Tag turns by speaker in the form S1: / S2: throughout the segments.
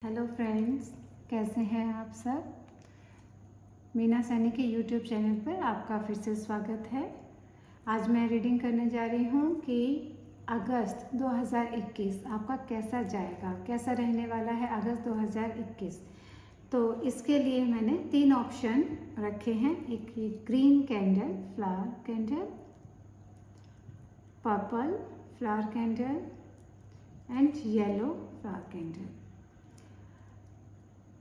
S1: Hello friends, कैसे हैं आप सब। मीना सैनी के यूट्यूब चैनल पर आपका फिर से स्वागत है। आज मैं रीडिंग करने जा रही हूँ कि अगस्त 2021 आपका कैसा जाएगा, कैसा रहने वाला है अगस्त 2021। तो इसके लिए मैंने 3 ऑप्शन रखे हैं। एक green candle flower candle, purple flower candle and yellow flower candle.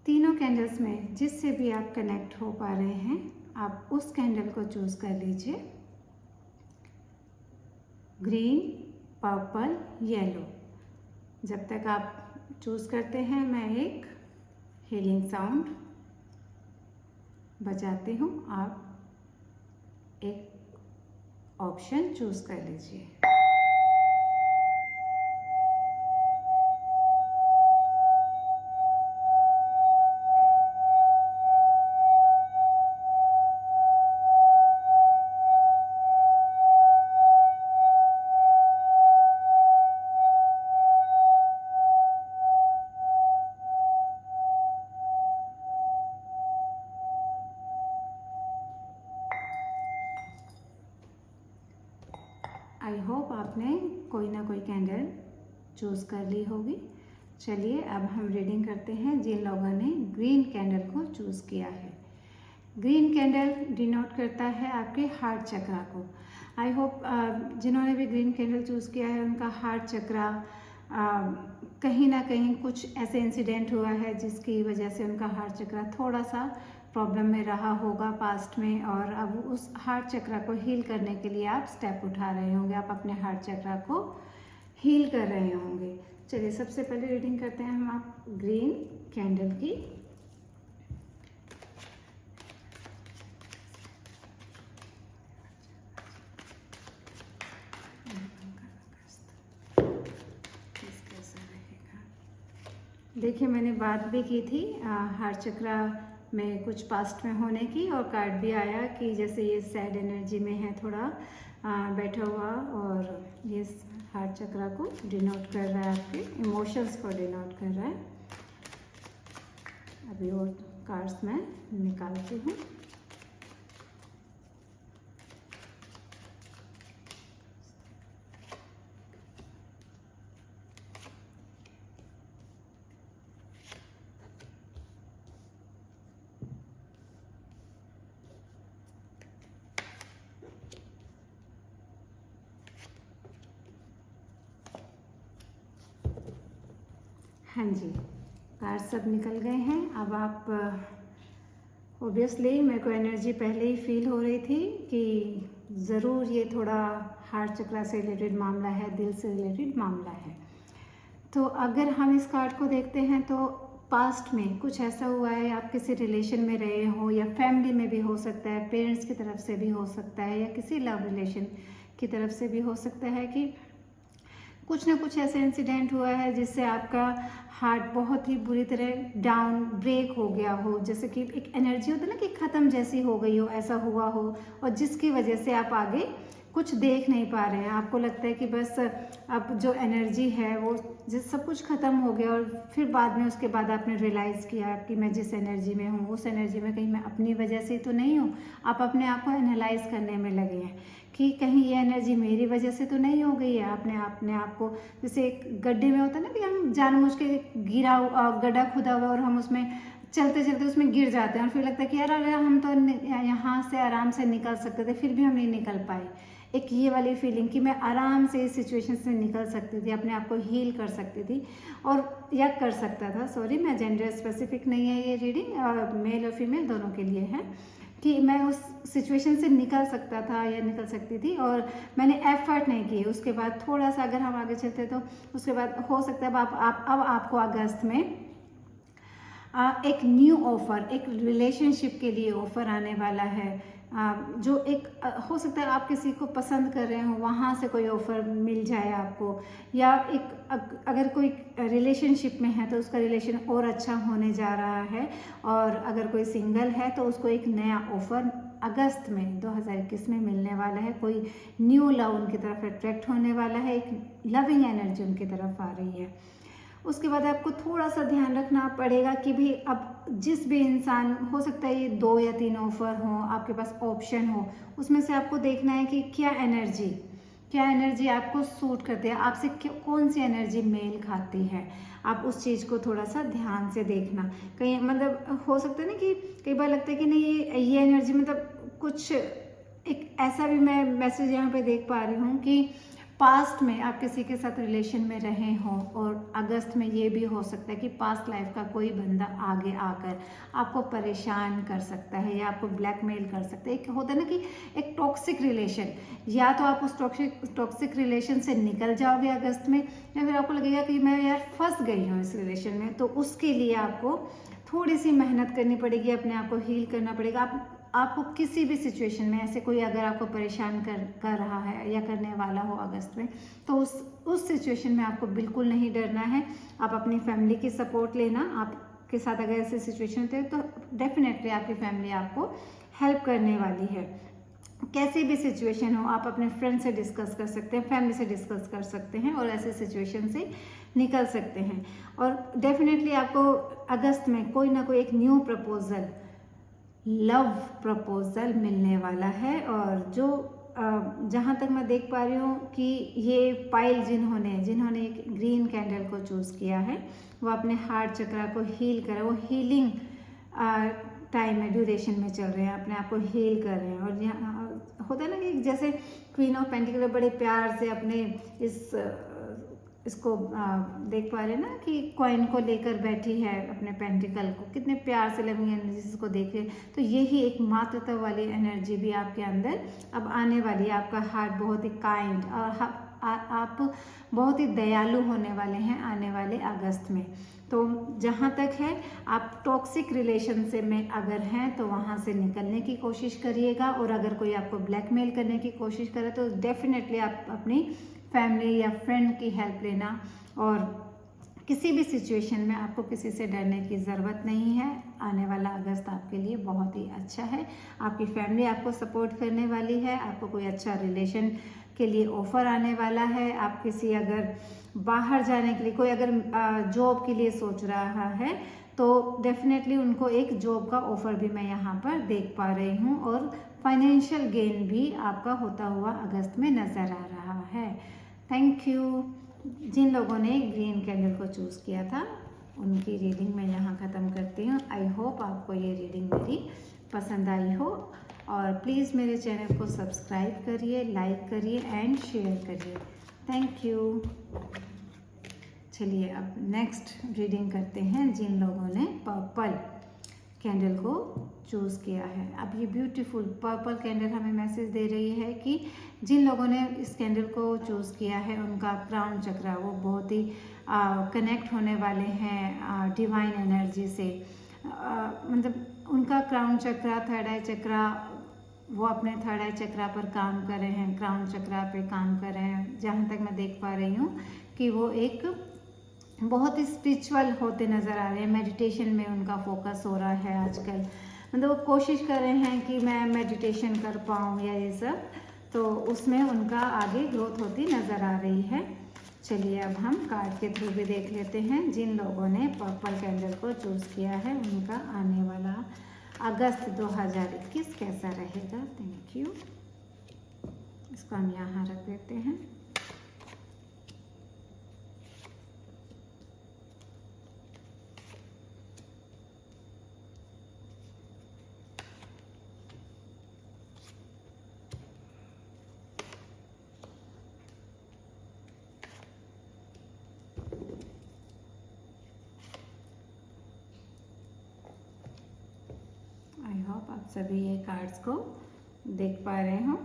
S1: तीनों कैंडल्स में जिससे भी आप कनेक्ट हो पा रहे हैं, आप उस कैंडल को चूज कर लीजिए। Green, purple, yellow. जब तक आप चूज करते हैं, मैं एक हीलिंग साउंड बजाती हूँ। आप एक ऑप्शन चूज कर लीजिए। आई होप आपने कोई ना कोई कैंडल चूज कर ली होगी। चलिए अब हम रीडिंग करते हैं जिन लोगों ने ग्रीन कैंडल को चूज किया है। ग्रीन कैंडल डिनोट करता है आपके हार्ट चक्रा को। आई होप जिन्होंने भी ग्रीन कैंडल चूज किया है, उनका हार्ट चक्रा कहीं ना कहीं कुछ ऐसे इंसिडेंट हुआ है जिसकी वजह से उनका हार्ट चक्रा थोड़ा सा प्रॉब्लम में रहा होगा पास्ट में, और अब उस हार्ट चक्रा को हील करने के लिए आप स्टेप उठा रहे होंगे, आप अपने हार्ट चक्रा को हील कर रहे होंगे। चलिए सबसे पहले रीडिंग करते हैं हम आप ग्रीन कैंडल की। देखिए, मैंने बात भी की थी हार्ट चक्रा में कुछ पास्ट में होने की, और कार्ड भी आया कि जैसे ये सैड एनर्जी में है थोड़ा बैठा हुआ, और ये हार्ट चक्रा को डिनोट कर रहा है, आपके इमोशंस को डिनोट कर रहा है। अभी और कार्ड्स मैं निकालती हूँ। हाँ जी, कार्ड सब निकल गए हैं। अब आप ऑब्वियसली मेरे को एनर्जी पहले ही फील हो रही थी कि ज़रूर ये थोड़ा हार्ट चक्रा से रिलेटेड मामला है, दिल से रिलेटेड मामला है। तो अगर हम इस कार्ड को देखते हैं तो पास्ट में कुछ ऐसा हुआ है, आप किसी रिलेशन में रहे हो, या फैमिली में भी हो सकता है, पेरेंट्स की तरफ से भी हो सकता है, या किसी लव रिलेशन की तरफ से भी हो सकता है कि कुछ ना कुछ ऐसा इंसिडेंट हुआ है जिससे आपका हार्ट बहुत ही बुरी तरह डाउन ब्रेक हो गया हो, जैसे कि एक एनर्जी होता है ना कि ख़त्म जैसी हो गई हो, ऐसा हुआ हो, और जिसकी वजह से आप आगे कुछ देख नहीं पा रहे हैं। आपको लगता है कि बस अब जो एनर्जी है वो जिस सब कुछ ख़त्म हो गया, और फिर बाद में उसके बाद आपने रियलाइज़ किया कि मैं जिस एनर्जी में हूँ उस एनर्जी में कहीं मैं अपनी वजह से तो नहीं हूँ। आप अपने आप को एनालाइज करने में लगे हैं कि कहीं ये एनर्जी मेरी वजह से तो नहीं हो गई है। आपने अपने आप को, जैसे एक गड्ढे में होता है ना कि हम जानबूझ के गड्ढा खुदा हुआ और हम उसमें चलते चलते उसमें गिर जाते हैं, और फिर लगता है कि यार अरे हम तो यहाँ से आराम से निकल सकते थे, फिर भी हम नहीं निकल पाए। एक ये वाली फीलिंग कि मैं आराम से इस सिचुएशन से निकल सकती थी, अपने आप को हील कर सकती थी, और या कर सकता था। सॉरी, मैं जेंडर स्पेसिफिक नहीं है ये रीडिंग, मेल और फीमेल दोनों के लिए है, कि मैं उस सिचुएशन से निकल सकता था या निकल सकती थी, और मैंने एफर्ट नहीं किए। उसके बाद थोड़ा सा अगर हम आगे चलते तो उसके बाद हो सकता है अब आपको अगस्त में एक न्यू ऑफ़र, एक रिलेशनशिप के लिए ऑफ़र आने वाला है, जो एक हो सकता है आप किसी को पसंद कर रहे हो, वहाँ से कोई ऑफ़र मिल जाए आपको, या एक अगर कोई रिलेशनशिप में है तो उसका रिलेशन और अच्छा होने जा रहा है, और अगर कोई सिंगल है तो उसको एक नया ऑफ़र अगस्त में 2021 में मिलने वाला है। कोई न्यू लव उनकी तरफ अट्रैक्ट होने वाला है, एक लविंग एनर्जी उनकी तरफ आ रही है। उसके बाद आपको थोड़ा सा ध्यान रखना पड़ेगा कि भाई अब जिस भी इंसान, हो सकता है ये 2 या 3 ऑफर हो, आपके पास ऑप्शन हो, उसमें से आपको देखना है कि क्या एनर्जी आपको सूट करती है, आपसे कौन सी एनर्जी मेल खाती है। आप उस चीज़ को थोड़ा सा ध्यान से देखना। कहीं मतलब हो सकता है ना कि कई बार लगता है कि नहीं ये एनर्जी, मतलब कुछ एक ऐसा भी मैं मैसेज यहाँ पे देख पा रही हूँ कि पास्ट में आप किसी के साथ रिलेशन में रहे हों, और अगस्त में ये भी हो सकता है कि पास्ट लाइफ का कोई बंदा आगे आकर आपको परेशान कर सकता है या आपको ब्लैकमेल कर सकता है। एक होता है ना कि एक टॉक्सिक रिलेशन, या तो आप उस टॉक्सिक रिलेशन से निकल जाओगे अगस्त में, या फिर आपको लगेगा कि मैं यार फंस गई हूँ इस रिलेशन में। तो उसके लिए आपको थोड़ी सी मेहनत करनी पड़ेगी, अपने आप को हील करना पड़ेगा। आपको किसी भी सिचुएशन में ऐसे कोई अगर आपको परेशान कर रहा है या करने वाला हो अगस्त में, तो उस सिचुएशन में आपको बिल्कुल नहीं डरना है। आप अपनी फैमिली की सपोर्ट लेना। आपके साथ अगर ऐसे सिचुएशन होते हैं तो डेफिनेटली आपकी फैमिली आपको हेल्प करने वाली है। कैसी भी सिचुएशन हो, आप अपने फ्रेंड से डिस्कस कर सकते हैं, फैमिली से डिस्कस कर सकते हैं और ऐसे सिचुएशन से निकल सकते हैं। और डेफिनेटली आपको अगस्त में कोई ना कोई एक न्यू प्रपोजल, लव प्रपोजल मिलने वाला है। और जो जहाँ तक मैं देख पा रही हूँ कि ये पाइल जिन्होंने एक ग्रीन कैंडल को चूज़ किया है, वो अपने हार्ट चक्रा को हील कर, वो हीलिंग टाइम में, ड्यूरेशन में चल रहे हैं, अपने आप को हील कर रहे हैं। और यहाँ होता है ना कि जैसे क्वीन ऑफ पेंटिकल बड़े प्यार से अपने इसको देख पा रहे हैं ना कि कॉइन को लेकर बैठी है, अपने पेंटिकल को कितने प्यार से लविंग एनर्जी को देख रहे हैं। तो यही एक मातृत्व वाली एनर्जी भी आपके अंदर अब आने वाली है। आपका हार्ट बहुत ही काइंड और आप बहुत ही दयालु होने वाले हैं आने वाले अगस्त में। तो जहाँ तक है, आप टॉक्सिक रिलेशन से में अगर हैं तो वहाँ से निकलने की कोशिश करिएगा। और अगर कोई आपको ब्लैकमेल करने की कोशिश करे तो डेफिनेटली आप अपनी फैमिली या फ्रेंड की हेल्प लेना। और किसी भी सिचुएशन में आपको किसी से डरने की ज़रूरत नहीं है। आने वाला अगस्त आपके लिए बहुत ही अच्छा है। आपकी फैमिली आपको सपोर्ट करने वाली है। आपको कोई अच्छा रिलेशन के लिए ऑफ़र आने वाला है। आप किसी अगर बाहर जाने के लिए, कोई अगर जॉब के लिए सोच रहा है तो डेफिनेटली उनको एक जॉब का ऑफ़र भी मैं यहाँ पर देख पा रही हूँ। और फाइनेंशियल गेन भी आपका होता हुआ अगस्त में नज़र आ रहा है। Thank you. जिन लोगों ने ग्रीन कैंडल को चूज़ किया था उनकी रीडिंग मैं यहाँ ख़त्म करती हूँ। आई होप आपको ये रीडिंग मेरी पसंद आई हो। और प्लीज़ मेरे चैनल को सब्सक्राइब करिए, लाइक करिए एंड शेयर करिए। Thank you. चलिए अब नेक्स्ट रीडिंग करते हैं जिन लोगों ने पर्पल कैंडल को चूज़ किया है। अब ये ब्यूटीफुल पर्पल कैंडल हमें मैसेज दे रही है कि जिन लोगों ने इस कैंडल को चूज़ किया है उनका क्राउन चक्रा वो बहुत ही कनेक्ट होने वाले हैं डिवाइन एनर्जी से। मतलब उनका क्राउन चक्रा, थर्ड आई चक्रा, वो अपने थर्ड आई चक्रा पर काम कर रहे हैं, क्राउन चक्रा पे काम कर रहे हैं। जहाँ तक मैं देख पा रही हूँ कि वो एक बहुत ही स्पिरिचुअल होते नज़र आ रहे हैं। मेडिटेशन में उनका फोकस हो रहा है आजकल। मतलब वो कोशिश कर रहे हैं कि मैं मेडिटेशन कर पाऊँ या ये सब, तो उसमें उनका आगे ग्रोथ होती नज़र आ रही है। चलिए अब हम कार्ड के थ्रू भी देख लेते हैं जिन लोगों ने पर्पल कैंडल को चूज़ किया है उनका आने वाला अगस्त 2021 कैसा रहेगा। Thank you. इसको हम यहाँ रख देते हैं। आई होप आप सभी ये कार्ड्स को देख पा रहे हो।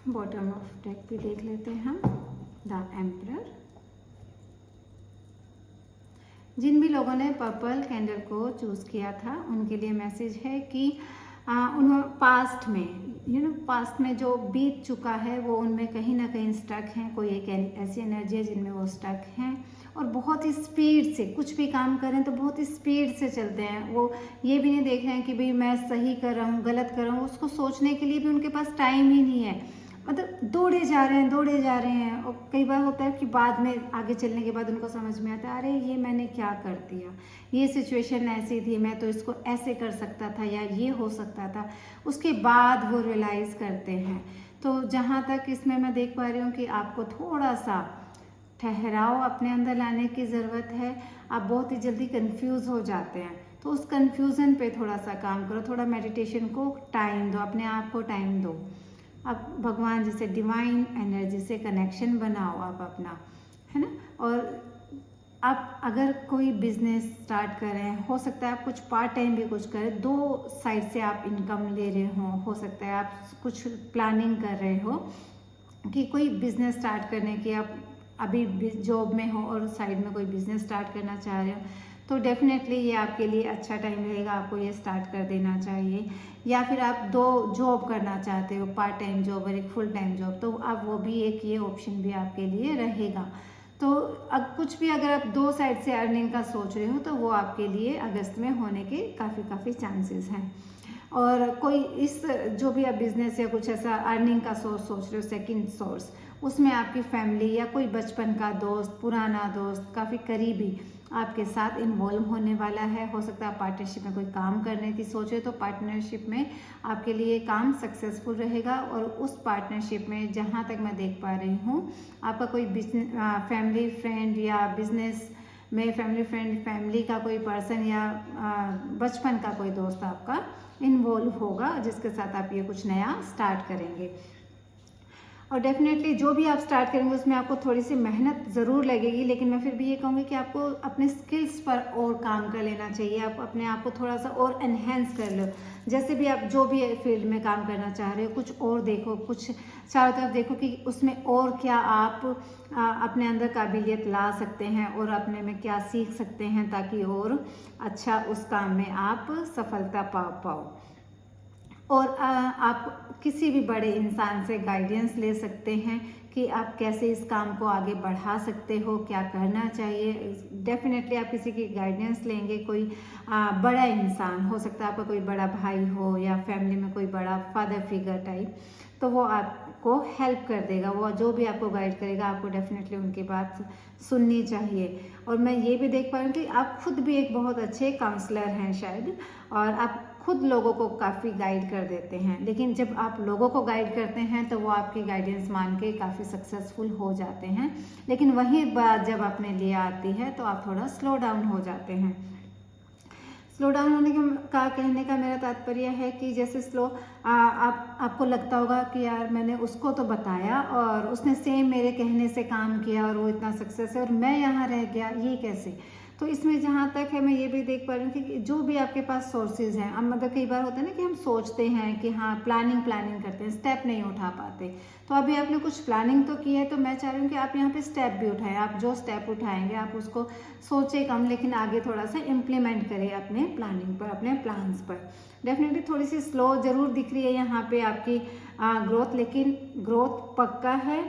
S1: बॉटम ऑफ डेक भी देख लेते हैं हम। The emperor. जिन भी लोगों ने पर्पल कैंडल को चूज़ किया था उनके लिए मैसेज है कि उन्होंने पास्ट में जो बीत चुका है वो उनमें कहीं ना कहीं स्टक हैं। कोई एक ऐसी एनर्जी है जिनमें वो स्टक हैं और बहुत ही स्पीड से कुछ भी काम करें तो बहुत ही स्पीड से चलते हैं। वो ये भी नहीं देख रहे हैं कि भाई मैं सही कर रहा हूँ, गलत कर रहा हूँ, उसको सोचने के लिए भी उनके पास टाइम ही नहीं है। मतलब दौड़े जा रहे हैं, और कई बार होता है कि बाद में आगे चलने के बाद उनको समझ में आता है अरे ये मैंने क्या कर दिया, ये सिचुएशन ऐसी थी, मैं तो इसको ऐसे कर सकता था या ये हो सकता था, उसके बाद वो रियलाइज़ करते हैं। तो जहाँ तक इसमें मैं देख पा रही हूँ कि आपको थोड़ा सा ठहराव अपने अंदर लाने की ज़रूरत है। आप बहुत ही जल्दी कंफ्यूज हो जाते हैं, तो उस कंफ्यूजन पे थोड़ा सा काम करो, थोड़ा मेडिटेशन को टाइम दो, अपने आप को टाइम दो। आप भगवान जैसे डिवाइन एनर्जी से कनेक्शन बनाओ आप अपना, है ना। और आप अगर कोई बिजनेस स्टार्ट कर रहे हैं, हो सकता है आप कुछ पार्ट टाइम भी कुछ करें, 2 साइड से आप इनकम ले रहे हो सकता है आप कुछ प्लानिंग कर रहे हो कि कोई बिजनेस स्टार्ट करने की, आप अभी जॉब में हो और साइड में कोई बिजनेस स्टार्ट करना चाह रहे हो, तो डेफिनेटली ये आपके लिए अच्छा टाइम रहेगा, आपको ये स्टार्ट कर देना चाहिए। या फिर आप 2 जॉब करना चाहते हो, पार्ट टाइम जॉब और एक फुल टाइम जॉब, तो अब वो भी एक ये ऑप्शन भी आपके लिए रहेगा। तो अब कुछ भी अगर आप 2 साइड से अर्निंग का सोच रहे हो तो वो आपके लिए अगस्त में होने के काफ़ी चांसेस हैं। और कोई इस जो भी आप बिजनेस या कुछ ऐसा अर्निंग का सोर्स सोच रहे हो, सेकंड सोर्स, उसमें आपकी फैमिली या कोई बचपन का दोस्त, पुराना दोस्त, काफ़ी करीबी आपके साथ इन्वॉल्व होने वाला है। हो सकता है आप पार्टनरशिप में कोई काम करने की सोचे, तो पार्टनरशिप में आपके लिए काम सक्सेसफुल रहेगा। और उस पार्टनरशिप में जहाँ तक मैं देख पा रही हूँ, आपका कोई बिजनेस फैमिली फ्रेंड या बिजनेस में फैमिली का कोई पर्सन या बचपन का कोई दोस्त आपका इन्वॉल्व होगा, जिसके साथ आप ये कुछ नया स्टार्ट करेंगे। और डेफिनेटली जो भी आप स्टार्ट करेंगे उसमें आपको थोड़ी सी मेहनत ज़रूर लगेगी, लेकिन मैं फिर भी ये कहूँगी कि आपको अपने स्किल्स पर और काम कर लेना चाहिए। आप अपने आप को थोड़ा सा और एनहेंस कर लो। जैसे भी आप जो भी फील्ड में काम करना चाह रहे हो, कुछ और देखो, कुछ चारों तरफ देखो कि उसमें और क्या आप अपने अंदर काबिलियत ला सकते हैं और अपने में क्या सीख सकते हैं, ताकि और अच्छा उस काम में आप सफलता पा पाओ। और आप किसी भी बड़े इंसान से गाइडेंस ले सकते हैं कि आप कैसे इस काम को आगे बढ़ा सकते हो, क्या करना चाहिए। डेफिनेटली आप किसी की गाइडेंस लेंगे, कोई बड़ा इंसान हो सकता है, आपका कोई बड़ा भाई हो या फैमिली में कोई बड़ा फादर फिगर टाइप, तो वो आपको हेल्प कर देगा। वो जो भी आपको गाइड करेगा, आपको डेफिनेटली उनकी बात सुननी चाहिए। और मैं ये भी देख पा रही हूँ कि आप खुद भी एक बहुत अच्छे काउंसलर हैं शायद, और आप खुद लोगों को काफ़ी गाइड कर देते हैं। लेकिन जब आप लोगों को गाइड करते हैं तो वो आपकी गाइडेंस मान के काफ़ी सक्सेसफुल हो जाते हैं, लेकिन वही बात जब अपने लिए आती है तो आप थोड़ा स्लो डाउन हो जाते हैं। स्लो डाउन होने का कहने का मेरा तात्पर्य है कि जैसे आपको लगता होगा कि यार मैंने उसको तो बताया और उसने सेम मेरे कहने से काम किया और वो इतना सक्सेस है और मैं यहाँ रह गया, ये कैसे। तो इसमें जहाँ तक है मैं ये भी देख पा रही हूँ कि जो भी आपके पास सोर्सेज हैं, अब मतलब कई बार होता है ना कि हम सोचते हैं कि हाँ प्लानिंग करते हैं, स्टेप नहीं उठा पाते। तो अभी आपने कुछ प्लानिंग तो की है, तो मैं चाह रही हूँ कि आप यहाँ पे स्टेप भी उठाएं। आप जो स्टेप उठाएंगे आप उसको सोचे कम, लेकिन आगे थोड़ा सा इम्प्लीमेंट करें अपने प्लानिंग पर, अपने प्लान्स पर। डेफिनेटली थोड़ी सी स्लो जरूर दिख रही है यहाँ पे आपकी ग्रोथ, लेकिन ग्रोथ पक्का है।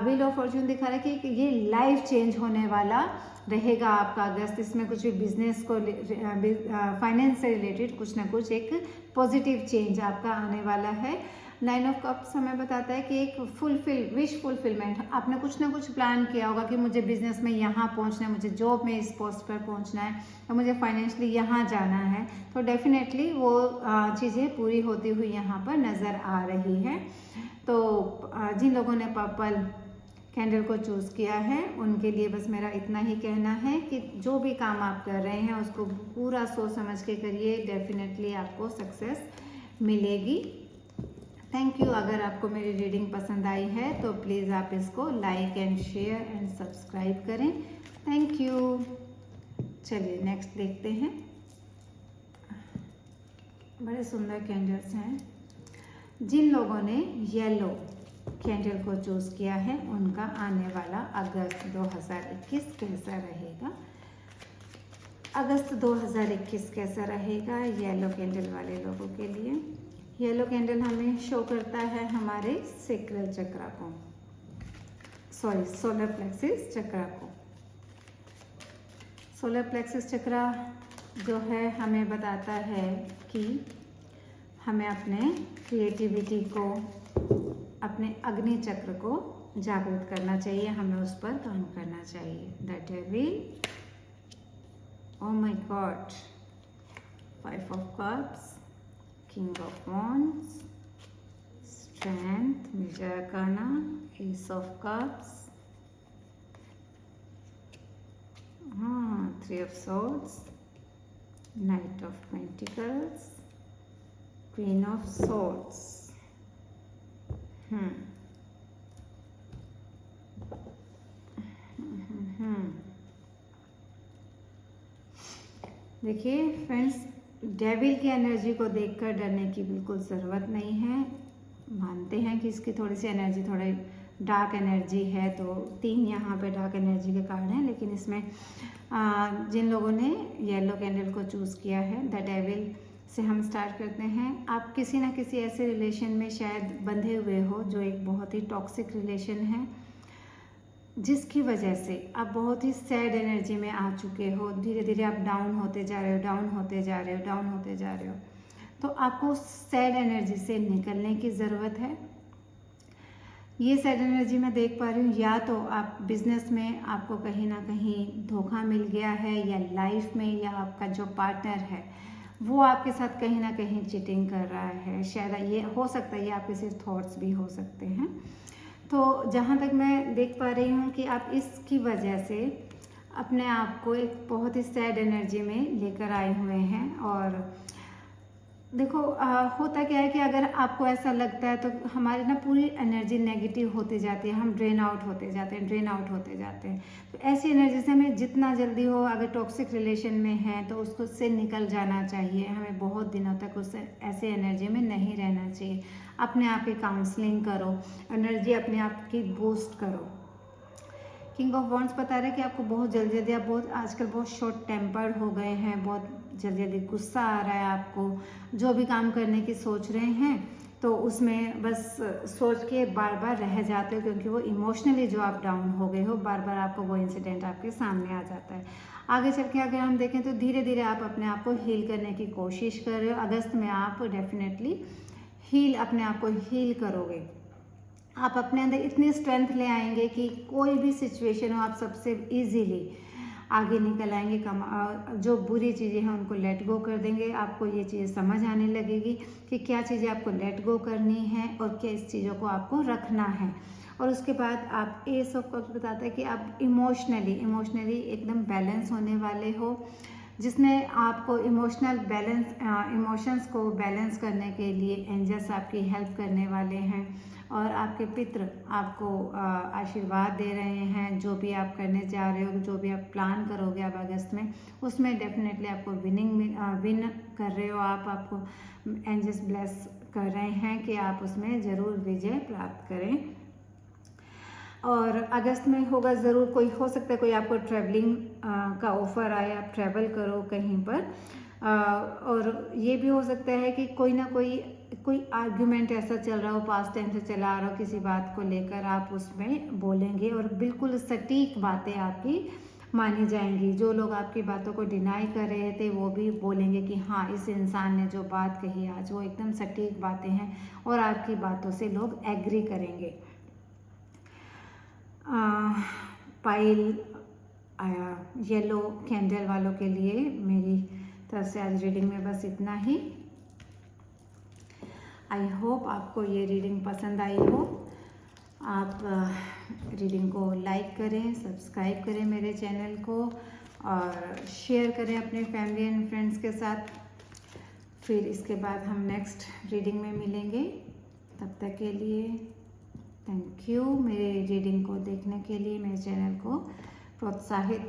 S1: व्हील ऑफ फॉर्च्यून दिखा रहा है कि ये लाइफ चेंज होने वाला रहेगा आपका अगस्त। इसमें कुछ भी बिजनेस को फाइनेंस से रिलेटेड कुछ ना कुछ एक पॉजिटिव चेंज आपका आने वाला है। 9 ऑफ कप्स हमें बताता है कि एक विश फुलफिलमेंट। आपने कुछ ना कुछ प्लान किया होगा कि मुझे बिजनेस में यहाँ पहुँचना है, मुझे जॉब में इस पोस्ट पर पहुँचना है, और मुझे फाइनेंशियली यहाँ जाना है। तो डेफिनेटली वो चीज़ें पूरी होती हुई यहाँ पर नज़र आ रही है। तो जिन लोगों ने पर्पल कैंडल को चूज़ किया है उनके लिए बस मेरा इतना ही कहना है कि जो भी काम आप कर रहे हैं उसको पूरा सोच समझ के करिए, डेफिनेटली आपको सक्सेस मिलेगी। Thank you. अगर आपको मेरी रीडिंग पसंद आई है तो प्लीज़ आप इसको like and share and subscribe करें। Thank you. चलिए नेक्स्ट देखते हैं। बड़े सुंदर कैंडल्स हैं। जिन लोगों ने येलो कैंडल को चूज़ किया है उनका आने वाला अगस्त 2021 कैसा रहेगा। अगस्त 2021 कैसा रहेगा येलो कैंडल वाले लोगों के लिए। येलो कैंडल हमें शो करता है हमारे सेक्रल चक्रा को, सोलर प्लेक्सिस चक्रा को। सोलर प्लेक्सिस चक्रा जो है हमें बताता है कि हमें अपने क्रिएटिविटी को अपने अग्नि चक्र को जागृत करना चाहिए, हमें उस पर काम करना चाहिए। The devil, oh my God, 5 of cups, King of wands, strength, major arcana, Ace of cups, 3 of swords, Knight of pentacles, Queen of swords। देखिए फ्रेंड्स, डेविल की एनर्जी को देखकर डरने की बिल्कुल ज़रूरत नहीं है। मानते हैं कि इसकी थोड़ी सी एनर्जी थोड़ी डार्क एनर्जी है, तो 3 यहाँ पे डार्क एनर्जी के कार्ड हैं, लेकिन इसमें जिन लोगों ने येलो कैंडल को चूज़ किया है, द डेविल से हम स्टार्ट करते हैं। आप किसी ना किसी ऐसे रिलेशन में शायद बंधे हुए हो जो एक बहुत ही टॉक्सिक रिलेशन है, जिसकी वजह से आप बहुत ही सैड एनर्जी में आ चुके हो। धीरे धीरे आप डाउन होते जा रहे हो, डाउन होते जा रहे हो, डाउन होते जा रहे हो। तो आपको सैड एनर्जी से निकलने की ज़रूरत है। ये सैड एनर्जी मैं देख पा रही हूँ, या तो आप बिजनेस में आपको कहीं ना कहीं धोखा मिल गया है, या लाइफ में, या आपका जो पार्टनर है वो आपके साथ कहीं ना कहीं चीटिंग कर रहा है। शायद ये हो सकता है, ये आपके सिर्फ थॉट्स भी हो सकते हैं। तो जहाँ तक मैं देख पा रही हूँ कि आप इसकी वजह से अपने आप को एक बहुत ही सैड एनर्जी में लेकर आए हुए हैं। और देखो होता क्या है कि अगर आपको ऐसा लगता है तो हमारी ना पूरी एनर्जी नेगेटिव होती जाती है, हम ड्रेन आउट होते जाते हैं, ड्रेन आउट होते जाते हैं। तो ऐसी एनर्जी से हमें जितना जल्दी हो, अगर टॉक्सिक रिलेशन में है तो उसको से निकल जाना चाहिए। हमें बहुत दिनों तक उस ऐसे एनर्जी में नहीं रहना चाहिए। अपने आप की काउंसलिंग करो, एनर्जी अपने आप की बूस्ट करो। किंग ऑफ वॉन्ड्स बता रहे हैं कि आपको बहुत जल्दी आप बहुत आजकल बहुत शॉर्ट टेम्पर्ड हो गए हैं, बहुत जल्दी गुस्सा आ रहा है आपको। जो भी काम करने की सोच रहे हैं तो उसमें बस सोच के बार बार रह जाते हो, क्योंकि वो इमोशनली जो आप डाउन हो गए हो, बार बार आपको वो इंसिडेंट आपके सामने आ जाता है। आगे चल के अगर हम देखें तो धीरे धीरे आप अपने आप को हील करने की कोशिश कर रहे हो। अगस्त में आप डेफिनेटली अपने आप को हील करोगे। आप अपने अंदर इतनी स्ट्रेंथ ले आएंगे कि कोई भी सिचुएशन हो आप सबसे इजीली आगे निकल आएंगे। जो बुरी चीज़ें हैं उनको लेट गो कर देंगे। आपको ये चीज़ समझ आने लगेगी कि क्या चीज़ें आपको लेट गो करनी है और क्या इस चीज़ों को आपको रखना है। और उसके बाद आप एस ऑफ कप्स बताता है कि आप इमोशनली एकदम बैलेंस होने वाले हो, जिसमें आपको इमोशंस को बैलेंस करने के लिए एंजल्स आपकी हेल्प करने वाले हैं। और आपके पितृ आपको आशीर्वाद दे रहे हैं। जो भी आप करने जा रहे हो, जो भी आप प्लान करोगे अब अगस्त में, उसमें डेफिनेटली आपको विन कर रहे हो। आपको एंजल्स ब्लेस कर रहे हैं कि आप उसमें ज़रूर विजय प्राप्त करें। और अगस्त में होगा ज़रूर, कोई हो सकता है कोई आपको ट्रैवलिंग का ऑफ़र आए, आप ट्रैवल करो कहीं पर। और ये भी हो सकता है कि कोई ना कोई आर्ग्यूमेंट ऐसा चल रहा हो, पास्ट टाइम से चला आ रहा हो, किसी बात को लेकर आप उसमें बोलेंगे और बिल्कुल सटीक बातें आपकी मानी जाएंगी। जो लोग आपकी बातों को डिनाई कर रहे थे वो भी बोलेंगे कि हाँ, इस इंसान ने जो बात कही आज वो एकदम सटीक बातें हैं, और आपकी बातों से लोग एग्री करेंगे। पाइल आया येलो कैंडल वालों के लिए मेरी तरफ से आज रीडिंग में बस इतना ही। आई होप आपको ये रीडिंग पसंद आई हो। आप रीडिंग को लाइक करें, सब्सक्राइब करें मेरे चैनल को, और शेयर करें अपने फैमिली एंड फ्रेंड्स के साथ। फिर इसके बाद हम नेक्स्ट रीडिंग में मिलेंगे। तब तक के लिए थैंक यू। मेरे रीडिंग को देखने के लिए, मेरे चैनल को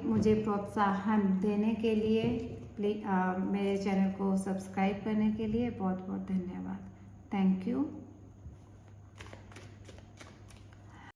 S1: मुझे प्रोत्साहन देने के लिए प्लीज़ मेरे चैनल को सब्सक्राइब करने के लिए बहुत बहुत धन्यवाद। Thank you.